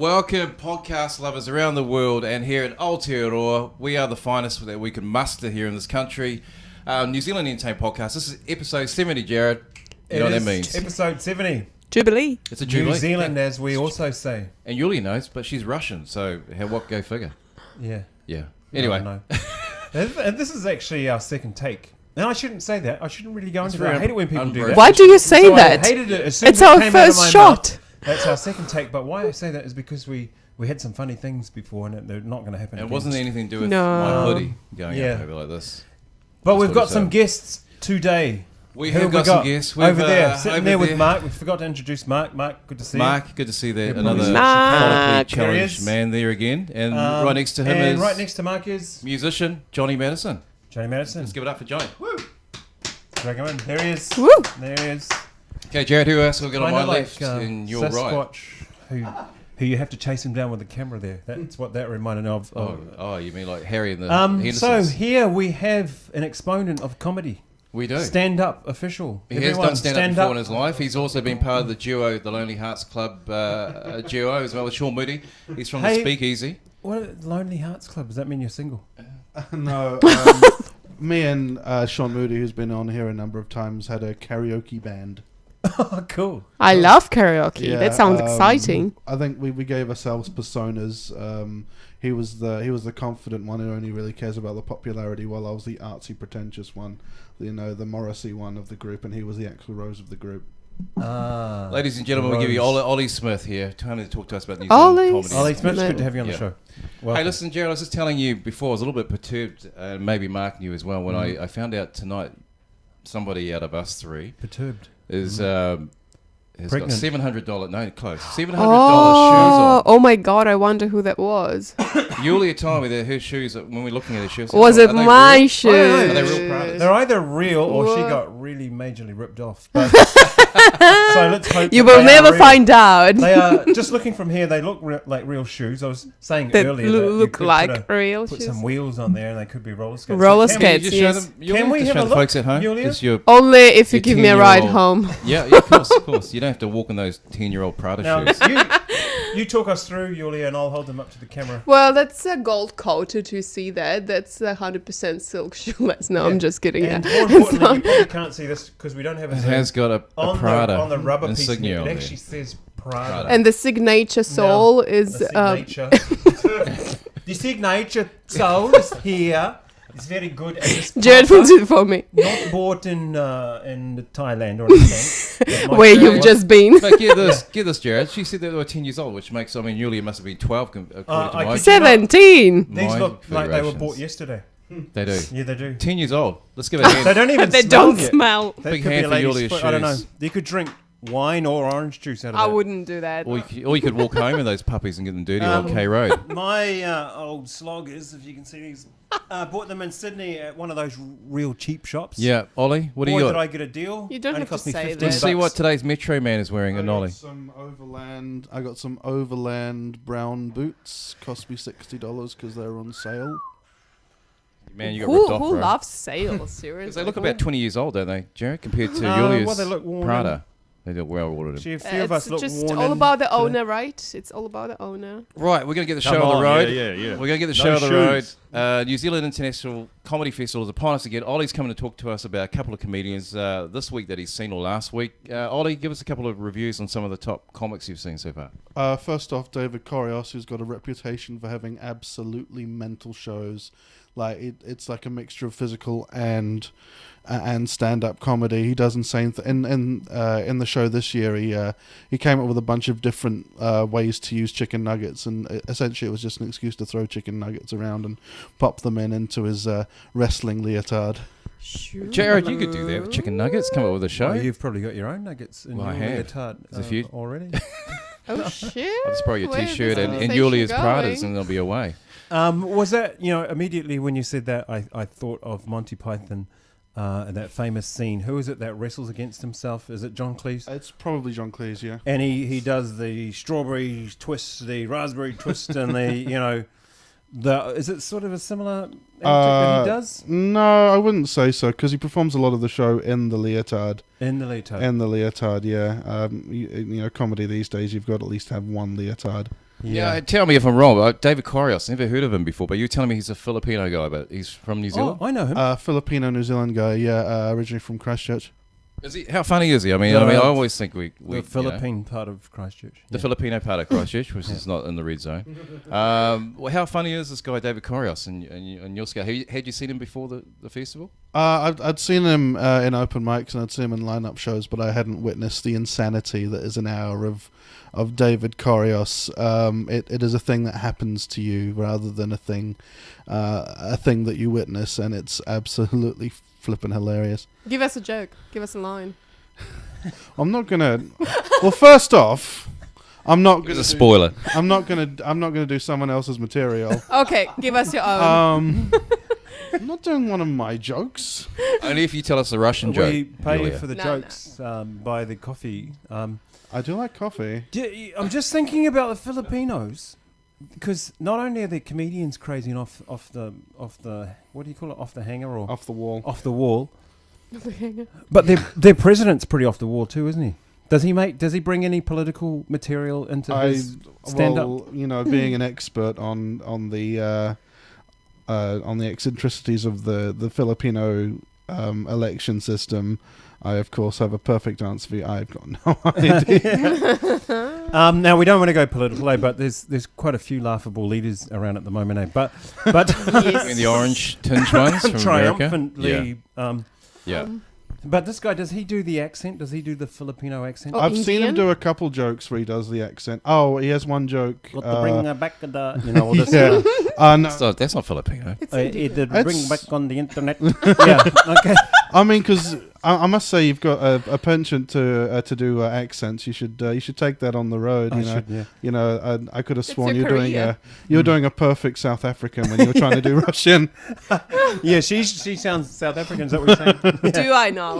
Welcome, podcast lovers around the world and here in Aotearoa. We are the finest that we can muster here in this country. New Zealand Entertainment Podcast. This is episode 70, Jared. You know what that means. Episode 70. Jubilee. It's a Jubilee. New Zealand, as we also say. And Yulia knows, but she's Russian, so what go figure. Yeah. Anyway. No. And this is actually our second take. And I shouldn't say that. I shouldn't really go into that. I hate it when people do that. Why do you say that? I hated it as soon It's as it our came out of first my shot. mouth. That's our second take. But why I say that is because we had some funny things before and they're not going to happen And it again. wasn't anything to do with No. my hoodie going up over like this. But we've got some guests today. We have got some guests. Over there, sitting there with Mark. We forgot to introduce Mark. Mark, good to see you. Mark, good to see that. Good Another Mark. challenged man there again. And right next to him is... right next to Mark is... musician, Johnny Matteson. Johnny Matteson. Let's give it up for Johnny. Woo! Drag him in. There he is. Woo! There he is. Okay, Jared, who else have we got on my Kinda like, left and your right? Sasquatch, who you have to chase him down with the camera there. That's what that reminded me of. Oh, you mean like Harry and the So Hendersons? here we have an exponent of comedy. We do. Stand-up official. He has done stand-up before in his life. He's also been part of the duo, the Lonely Hearts Club duo, as well as Sean Moody. He's from the Speakeasy. What, Lonely Hearts Club? Does that mean you're single? No. Me and Sean Moody, who's been on here a number of times, had a karaoke band. Oh, cool. I love karaoke. Yeah, That sounds exciting. I think we gave ourselves personas. He was the confident one who only really cares about the popularity, while I was the artsy, pretentious one, the Morrissey one of the group, and he was the Axl Rose of the group. Ladies and gentlemen, we give you Ollie Smith here. Time to talk to us about New Zealand comedy. Ollie Smith, good to have you on the show. Welcome. Hey, listen, Jared, I was just telling you before, I was a little bit perturbed, and maybe Mark knew as well, when I found out tonight somebody out of us three Perturbed. is has got Pregnant. $700, no, close, $700 shoes on. Oh my God, I wonder who that was. Yulia told me that her shoes, when we're looking at her shoes, Was it my shoes? Are they real Pradas? They're either real or she got really majorly ripped off. But so let's hope You that will they are never real. find out. They are, just looking from here, they look like real shoes. I was saying That earlier that you look could like real put shoes. some wheels on there and they could be roller skates. Roller So skates. Can you just yes. show them, Yulia? Can we Just have show a the look, folks at home? Yulia? It's your Only if you Your give me a ride 10-year-old. home. Yeah, of course. You don't have to walk in those 10-year-old Prada Now, shoes. you talk us through, Yulia, and I'll hold them up to the camera. Well, that's a gold coated to see that. That's 100% silk shoeless. No, I'm just kidding. And Yeah. more importantly, you probably can't see this because we don't have It has got a on Prada on the rubber piece. insignia It on there. actually says Prada. And the signature sole is The signature. The signature sole is here. It's very good. And it's Jared proper, puts it for me. not bought in Thailand or anything. But Where my you've just been. But get this, Jared. She said that they were 10 years old, which makes, Yulia must have been 12 according to I my... could- 17. These my look like they were figurations. bought yesterday. They do. Yeah, they do. 10 years old. Let's give it a hand. They don't even They smell don't yet. smell. That Big could be hand a for lady's Yulia's foot. I don't know. shoes. You could drink wine or orange juice out of I that. wouldn't do that. Or you could walk home with those puppies and get them dirty on K Road. My old sloggers, if you can see these, bought them in Sydney at one of those real cheap shops. Yeah, Ollie, what do Boy, you did got? I get a deal. You don't Only have to cost me say 15 that. Let's see what bucks. today's Metro Man is wearing, an Ollie. I got some Overland brown boots. Cost me $60 because they're on sale. Man, you got ripped off, Who bro. loves sales? Because Seriously. they look about 20 years old, don't they, Jared, compared to well, Yulia's they look worn Prada. They look well ordered. Actually, a few of us It's look just worn all in about the today. owner, right? It's all about the owner. Right, we're going to get the Come show on the on, road. yeah. We're going to get the show on the road. New Zealand International Comedy Festival is upon us again. Ollie's coming to talk to us about a couple of comedians this week that he's seen or last week. Ollie, give us a couple of reviews on some of the top comics you've seen so far. First off, David Corios, who's got a reputation for having absolutely mental shows. Like it's like a mixture of physical and stand-up comedy. He does insane in the show this year. He came up with a bunch of different ways to use chicken nuggets, and essentially it was just an excuse to throw chicken nuggets around and pop them into his wrestling leotard. Sure. Jared, you could do that with chicken nuggets. Come up with a show. Oh, you've probably got your own nuggets in Well, I your have. leotard There's a few. already. Oh, shit. I'll just borrow your Where is T-shirt this and conversation Yulia's going? Pradas, and they'll be away. Was that, immediately when you said that, I thought of Monty Python, that famous scene. Who is it that wrestles against himself? Is it John Cleese? It's probably John Cleese, yeah. And he does the strawberry twist, the raspberry twist, and the, is it sort of a similar antic that he does? No, I wouldn't say so, because he performs a lot of the show in the leotard. In the leotard. In the leotard, yeah. Comedy these days, you've got to at least have one leotard. Yeah, tell me if I'm wrong. David Corios, never heard of him before, but you're telling me he's a Filipino guy, but he's from New Zealand? Oh, I know him. Filipino New Zealand guy, originally from Christchurch. Is he? How funny is he? I mean, I always think we the Philippine part of Christchurch. The Filipino part of Christchurch, which is not in the red zone. Well, how funny is this guy, David Corios, in your scale? Had you seen him before the festival? I'd seen him in open mics and I'd seen him in lineup shows, but I hadn't witnessed the insanity that is an hour of David Corios. It is a thing that happens to you rather than a thing that you witness, and it's absolutely flipping hilarious. Give us a joke. Give us a line. I'm not gonna. Well, first off, I'm not gonna. It's a spoiler. I'm not gonna do someone else's material. Okay, give us your own. I'm not doing one of my jokes. Only if you tell us the Russian joke. We pay Julia. for the jokes by the coffee. I do like coffee. I'm just thinking about the Filipinos, because not only are the comedians crazy and off the what do you call it, off the hanger or Off the wall. off the wall, but their president's pretty off the wall too, isn't he? Does he bring any political material into his stand up? Well, being an expert on the eccentricities of the Filipino election system, I of course have a perfect answer for you. I've got no idea. Now we don't want to go political, but there's quite a few laughable leaders around at the moment, but Yes. In the orange tinge ones from triumphantly. America? Yeah. But this guy, does he do the accent? Does he do the Filipino accent? Oh, I've seen him Indian? do a couple jokes where he does the accent. Oh, he has one joke. What the bring back the all this. Yeah. No. So that's not Filipino. It's It Indian. bring back on the internet. Yeah, okay. I mean, because I must say you've got a penchant to do accents. You should take that on the road. I could have sworn your career. you were doing a perfect South African when you were trying to do Russian. Yeah, she sounds South African. Is that what you're saying? Do I know?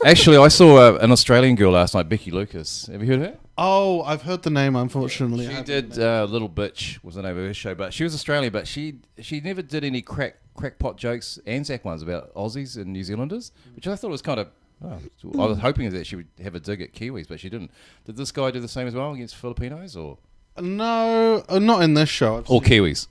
Actually, I saw an Australian girl last night, Becky Lucas. Have you heard of her? Oh, I've heard the name. Unfortunately, She did Little Bitch was the name of her show, but she was Australian, but she never did any crackpot jokes, Anzac ones about Aussies and New Zealanders, which I thought was kind of. I was hoping that she would have a dig at Kiwis, but she didn't. Did this guy do the same as well against Filipinos, or No, not in this show. or Kiwis?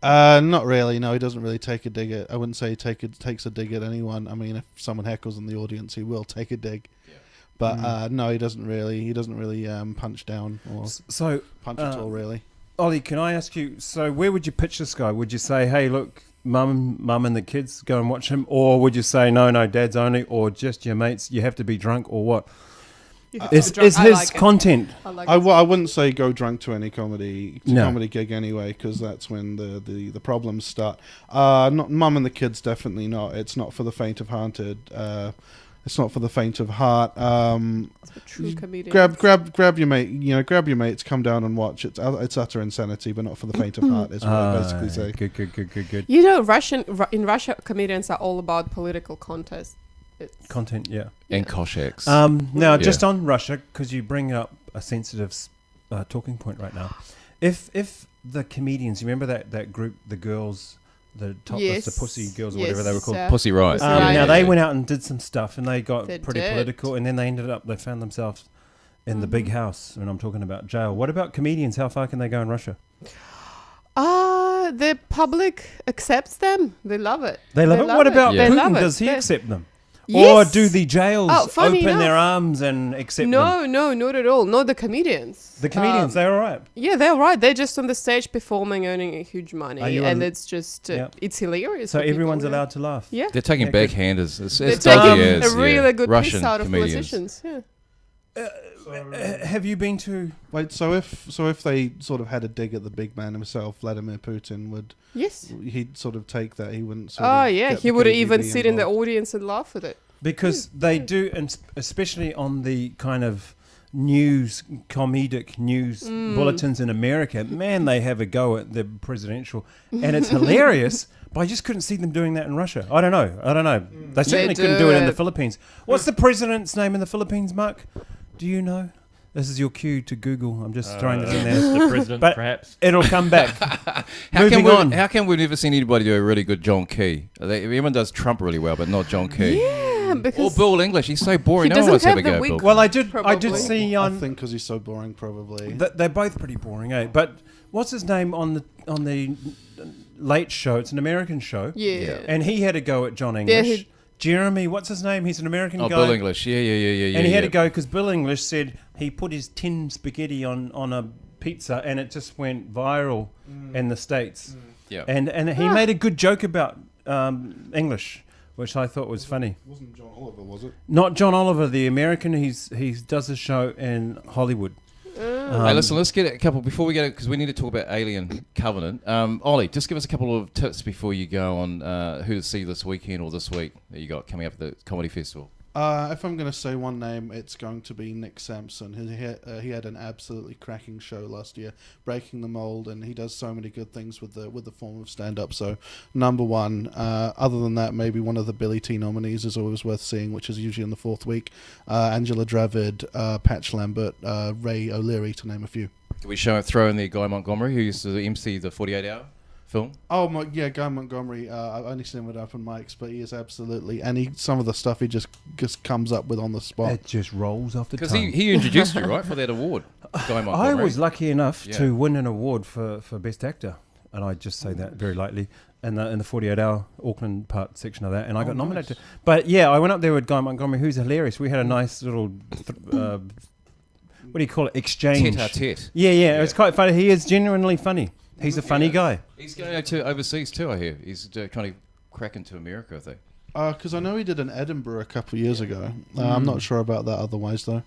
Not really. No, he doesn't really take a dig at. I wouldn't say he takes a dig at anyone. I mean, if someone heckles in the audience, he will take a dig. Yeah. But no, he doesn't really. He doesn't really punch down or punch at all. Really. Ollie, can I ask you? So, where would you pitch this guy? Would you say, "Hey, look, mum and the kids go and watch him," or would you say, "No, dad's only," or just your mates? You have to be drunk, or what? Is his content? I wouldn't say go drunk to any comedy gig anyway, because that's when the problems start. Not Mum and the Kids, definitely not. It's not for the faint of hearted. It's not for the faint of heart. It's for true comedians. Grab your mate. Grab your mates. Come down and watch. It's utter insanity, but not for the faint of heart. Is what I basically say. Good. You know, in Russia, comedians are all about political contests. Content, yeah. And Cossacks. Now, just on Russia, because you bring up a sensitive talking point right now. If the comedians, you remember that group, the girls, the topless, the pussy girls, or whatever they were called? Pussy Riot. Now, they went out and did some stuff, and they got They pretty did. political, and then they found themselves in the big house, and I'm talking about jail. What about comedians? How far can they go in Russia? The public accepts them. They love it. They love it? What about They love Putin? it. Does he They- accept them? Yes. Or do the jails funny open their enough. arms and accept them? No, not at all. Not the comedians. The comedians, they're all right. Yeah, they're right. They're just on the stage performing, earning a huge Are money, you and a- it's just Yeah. it's hilarious. So for people, everyone's yeah. allowed to laugh. Yeah, They're taking Yeah, good. backhanders. It's they're dodgy taking as, a really good Russian piss out of comedians. politicians. Yeah. Have you been to... Wait, so if they sort of had a dig at the big man himself, Vladimir Putin, would Yes. he'd sort of take that? He wouldn't. Oh yeah, get he the would KGB even sit in the involved. audience and laugh at it. Because they do, and especially on the kind of comedic news bulletins in America, man, they have a go at the presidential, and it's hilarious. But I just couldn't see them doing that in Russia. I don't know. They certainly couldn't do it in the Philippines. What's the president's name in the Philippines, Mark? Do you know? This is your cue to Google. I'm just throwing it in there. The president, But perhaps. it'll come back. Moving on. How come we've never seen anybody do a really good John Key? Everyone does Trump really well, but not John Key. Yeah, Yeah, Or because Bill English. He's so boring. He No one wants to have doesn't a have go the at Bill. wig. Well, I did Probably. see I on. think because he's so boring, probably. They're both pretty boring, eh? But what's his name on the Late Show? It's an American show. yeah. And he had a go at John English. he- Jeremy, what's his name? He's an American Oh, guy. Bill English. Yeah. And he had a go because Bill English said he put his tin spaghetti on a pizza and it just went viral in the States. Yeah. And he made a good joke about English, which I thought was funny. Wasn't John Oliver, was it? Not John Oliver, the American. He does a show in Hollywood. Hey, listen, let's get a couple before we go because we need to talk about Alien Covenant. Ollie, just give us a couple of tips before you go on who to see this weekend or this week that you got coming up at the comedy festival. If I'm going to say one name, it's going to be Nick Sampson. He had an absolutely cracking show last year, breaking the mold, and he does so many good things with the form of stand-up. So, number one. Other than that, maybe one of the Billy T nominees is always worth seeing, which is usually in the fourth week. Angela Dravid, Patch Lambert, Ray O'Leary, to name a few. Can we throw in there Guy Montgomery, who used to MC the 48 Hour film? Oh my, yeah, Guy Montgomery. I've only seen him at open mics, but he is absolutely, and some of the stuff he just comes up with on the spot. It just rolls off the Because tongue. he introduced you, right, for that award, Guy Montgomery. I was lucky enough Yeah. to win an award for Best Actor, and I just say that very lightly, in the 48-hour Auckland part section of that, and I got nominated. Nice. But yeah, I went up there with Guy Montgomery, who's hilarious. We had a nice little, what do you call it, exchange. Tete-a-tete. Yeah, it was quite funny. He is genuinely funny. He's a funny guy. He's going to overseas too, I hear. He's trying to crack into America, I think. Because I know he did in Edinburgh a couple of years ago. I'm not sure about that otherwise, though.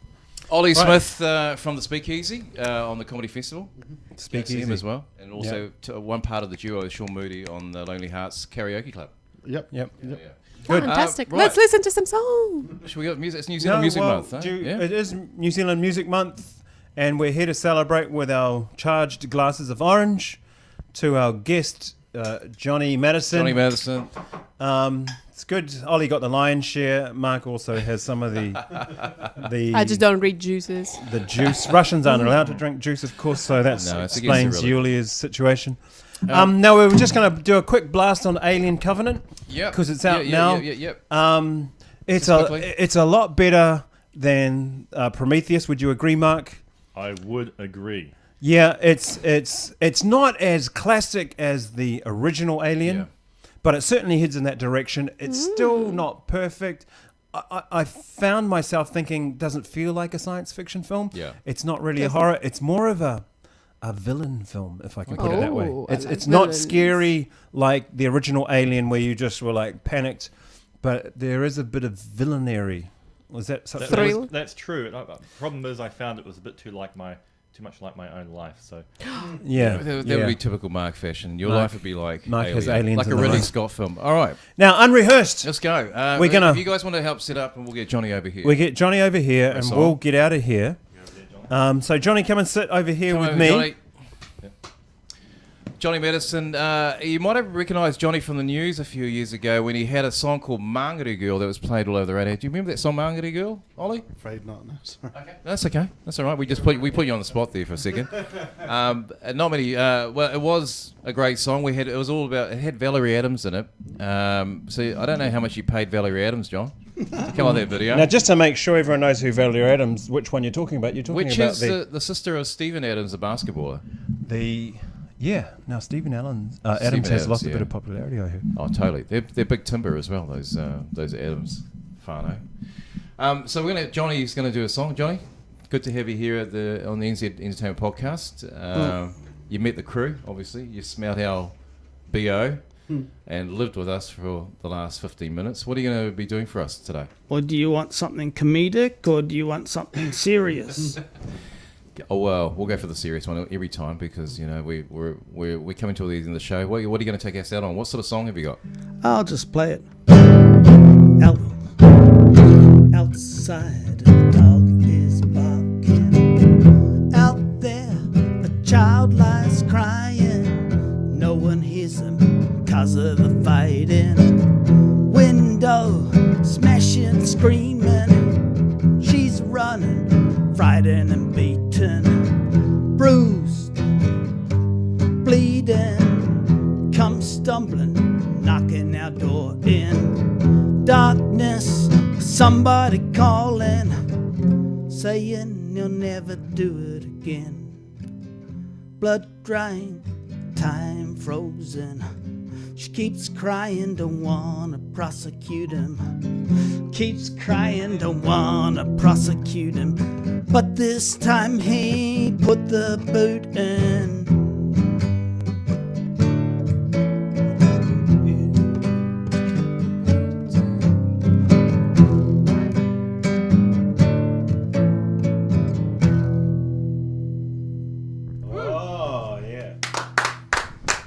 Ollie Right. Smith from the Speakeasy on the Comedy Festival. Speakeasy. Him as well. And also one part of the duo is Sean Moody on the Lonely Hearts Karaoke Club. Yep. Yep. Yeah. Good. Fantastic. Right. Let's listen to some songs. Should we go music? It's New Zealand Music Month. Huh? Yeah. It is New Zealand Music Month, and we're here to celebrate with our charged glasses of orange to our guest, Johnny Matteson. Johnny Matteson. It's good. Ollie got the lion's share. Mark also has some of the I just don't read juices. the juice. Russians aren't allowed to drink juice, of course, so that No, it's against explains the religion. Yulia's situation. Now we were just going to do a quick blast on Alien Covenant. Yeah. 'Cause it's out now. Yep. It's Just quickly. it's a lot better than Prometheus. Would you agree, Mark? I would agree. Yeah, it's not as classic as the original Alien, Yeah. but it certainly heads in that direction. It's still not perfect. I found myself thinking, doesn't feel like a science fiction film. Yeah. It's not really a horror. It's more of a villain film, if I can put it that way. Oh, I It's like it's not villains. scary like the original Alien, where you just were like panicked, but there is a bit of villainy. Was that such Thrill. That's true. Problem is, I found it was a bit too much like my own life. So Yeah, That yeah. would be typical Mark fashion. Your Mark- life would be like Mark has Alien, aliens like in a the Ridley room. Scott film. All right, Now, unrehearsed. let's go. We're gonna- If you guys want to help set up, and we'll get Johnny over here. We get Johnny over here, and That's we'll all. get out of here. So Johnny, come and sit over here Come with over, me. Johnny. Johnny Matteson, you might have recognised Johnny from the news a few years ago when he had a song called Mangere Girl that was played all over the radio. Do you remember that song, Mangere Girl, Ollie? Afraid not. No, sorry. Okay. That's okay. That's all right. We put you on the spot there for a second. Not many. Well, it was a great song. It had Valerie Adams in it. So I don't know how much you paid Valerie Adams, John, to come on that video. Now, just to make sure everyone knows who Valerie Adams, which one you're talking about. You're talking Which about is the sister of Stephen Adams, the basketballer. Now Stephen Adams has Adams, lost a bit yeah. of popularity, I heard. Oh, totally. They're big timber as well. Those Adams, Fano. So Johnny's going to do a song. Johnny, good to have you here on the NZ Entertainment Podcast. You met the crew, obviously. You smelled our BO and lived with us for the last 15 minutes. What are you going to be doing for us today? Or do you want something comedic, or do you want something serious? Oh well, we'll go for the serious one every time because we're coming to the end of the show. What are you going to take us out on? What sort of song have you got? I'll just play it. Outside, a dog is barking. Out there, a child lies crying. No one hears him 'cause of the fighting. Window smashing, screaming. She's running, frightened and beaten, bruised, bleeding, come stumbling, knocking our door in. Darkness somebody calling, saying he'll never do it again. Blood drying, time frozen. She keeps crying, don't wanna prosecute him. Keeps crying, don't wanna prosecute him. But this time he put the boot in.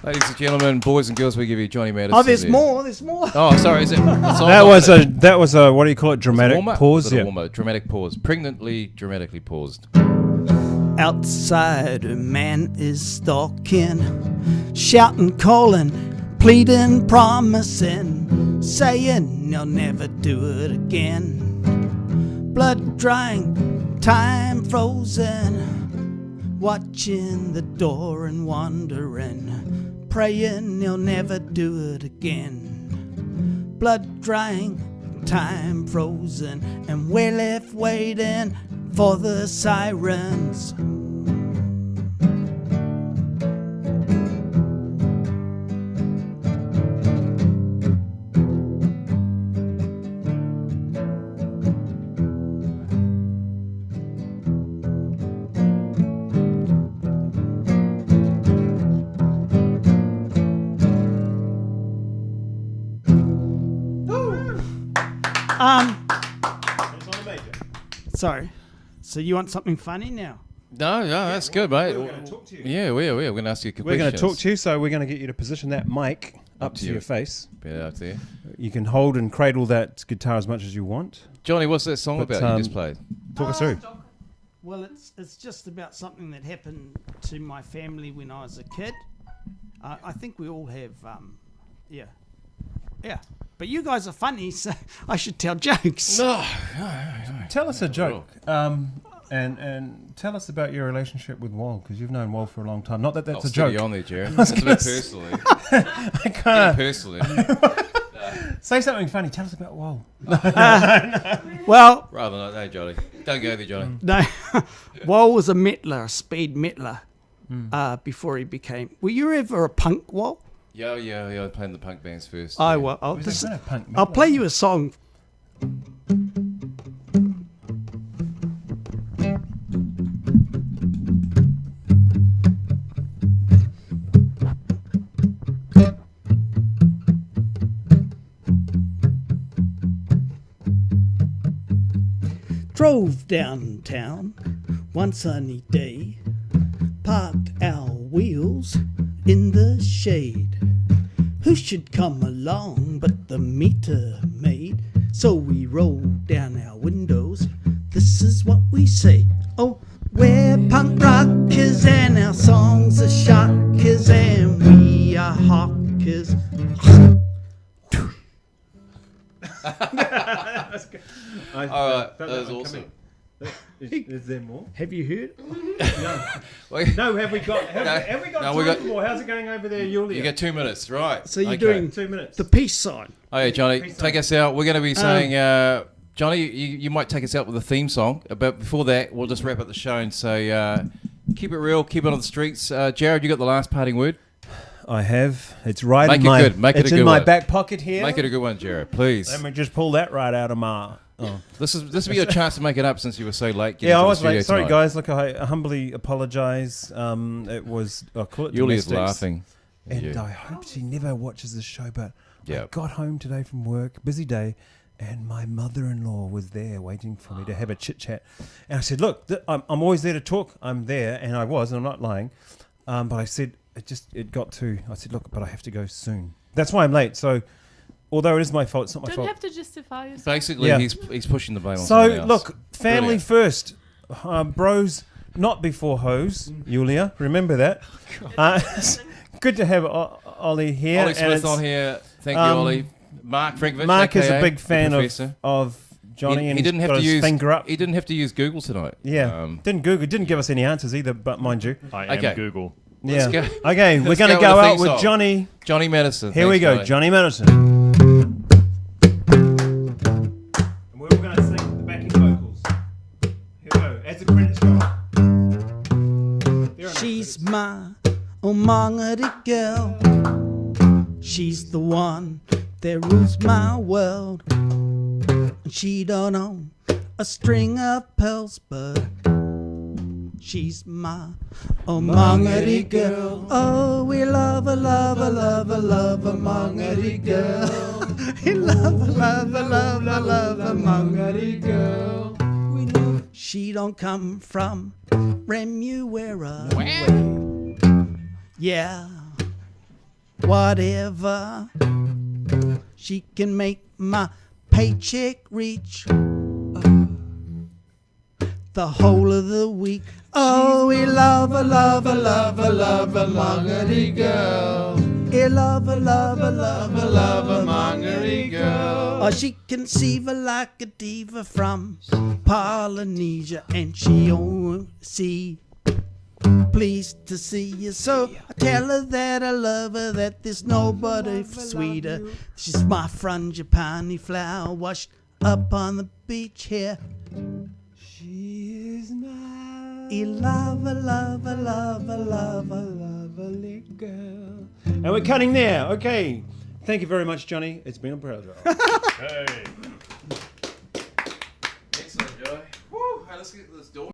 Ladies and gentlemen, boys and girls, we give you Johnny Matteson. Oh, there's more. There's more. Oh, sorry. Is it? That was a what do you call it? Dramatic pause. Yeah. Dramatic pause. Pregnantly, dramatically paused. Outside, a man is stalking, shouting, calling, pleading, promising, saying he'll never do it again. Blood drying, time frozen, watching the door and wondering, praying he'll never do it again. Blood drying, time frozen, and we're left waiting for the sirens. Sorry. So you want something funny now? No, that's good, mate. We're going to talk to you. Yeah, we are. We're going to ask you a couple We're going to questions. talk to you, so we're going to get you to position that mic up to your face. Yeah, up there. You can hold and cradle that guitar as much as you want. Johnny, what's that song But, about you just played? Talk us through. Well, it's just about something that happened to my family when I was a kid. I think we all have, yeah. But you guys are funny, so I should tell jokes. No. Tell us a joke. And tell us about your relationship with Wal, because you've known Wal for a long time. Not that that's a joke. On there, Jared. That's a bit personally. I can't. Personally. Say something funny. Tell us about Wal. Well, Rather not, no, Johnny. Don't go there, Johnny. no, Wal was a mettler, a speed mettler, before he became. Were you ever a punk, Wal? Yeah, I was playing the punk bands first. I yeah. was. Punk I'll play you a song. Drove downtown one sunny day, parked our wheels in the shade. Who should come along but the meter maid? So we rolled down our windows. This is what we say. Oh, we're punk rockers and our songs are shockers and we are hawkers. All right, that was awesome. Is there more? Have you heard? No, have we got time more? How's it going over there, Julia? You got 2 minutes, right? So you're doing 2 minutes. the peace sign. Okay, Johnny, take us out. We're going to be saying, Johnny, you might take us out with a theme song. But before that, we'll just wrap up the show and say, keep it real, keep it on the streets. Jared, you got the last parting word? I have. It's right Make in it my. good. Make it a it's good in my one. back pocket here. Make it a good one, Jared, please. Let me just pull that right out of my. Oh. This will be your chance to make it up since you were so late. Yeah, I was late. Sorry, guys. Look, I humbly apologise. It was. I call it Yulia's domestics. laughing. And Yeah. I hope she never watches this show, but Yeah. I got home today from work, busy day, and my mother-in-law was there waiting for me to have a chit-chat. And I said, look, I'm always there to talk. I'm there, and I was, and I'm not lying. But I said, it got to, I said, look, but I have to go soon. That's why I'm late. So, although it is my fault, it's not my Don't fault. have to justify yourself. Basically, Yeah. he's pushing the blame on So, someone else. look, family Brilliant. first. Bros, not before hoes, Julia. Remember that. Good to have Ollie here. Ollie and Smith it's- on here. Thank you, Ollie. Mark Frankovich. Mark is a AKA big the fan Professor. of Johnny, He and didn't he's have got to his use finger up. He didn't have to use Google tonight. Yeah, didn't give us any answers either, but mind you. I am Okay. Google. Let's Yeah. go. Okay, we're Let's going to go go with the out theme with song. Johnny. Madison. Here we Thanks, go, Johnny. Johnny Matteson. And we're all going mongity girl. She's the one that rules my world. She don't own a string of pearls, but she's my mongity girl. Oh, we love a mongity girl. We love a mongity girl. She don't come from Remuera. Yeah, whatever. She can make my paycheck reach the whole of the week. Oh, we love a mongity girl. We love a mongity girl. Oh, she can conceive like a diva from Polynesia, and she won't see. Pleased to see you, so I tell her that I love her, that there's nobody sweeter. She's my frangipani flower washed up on the beach here. She is my lovely girl. And we're cutting now. Okay. Thank you very much, Johnny. It's been a pleasure. Hey. Excellent, Joey. Woo. Hey, let's get this door.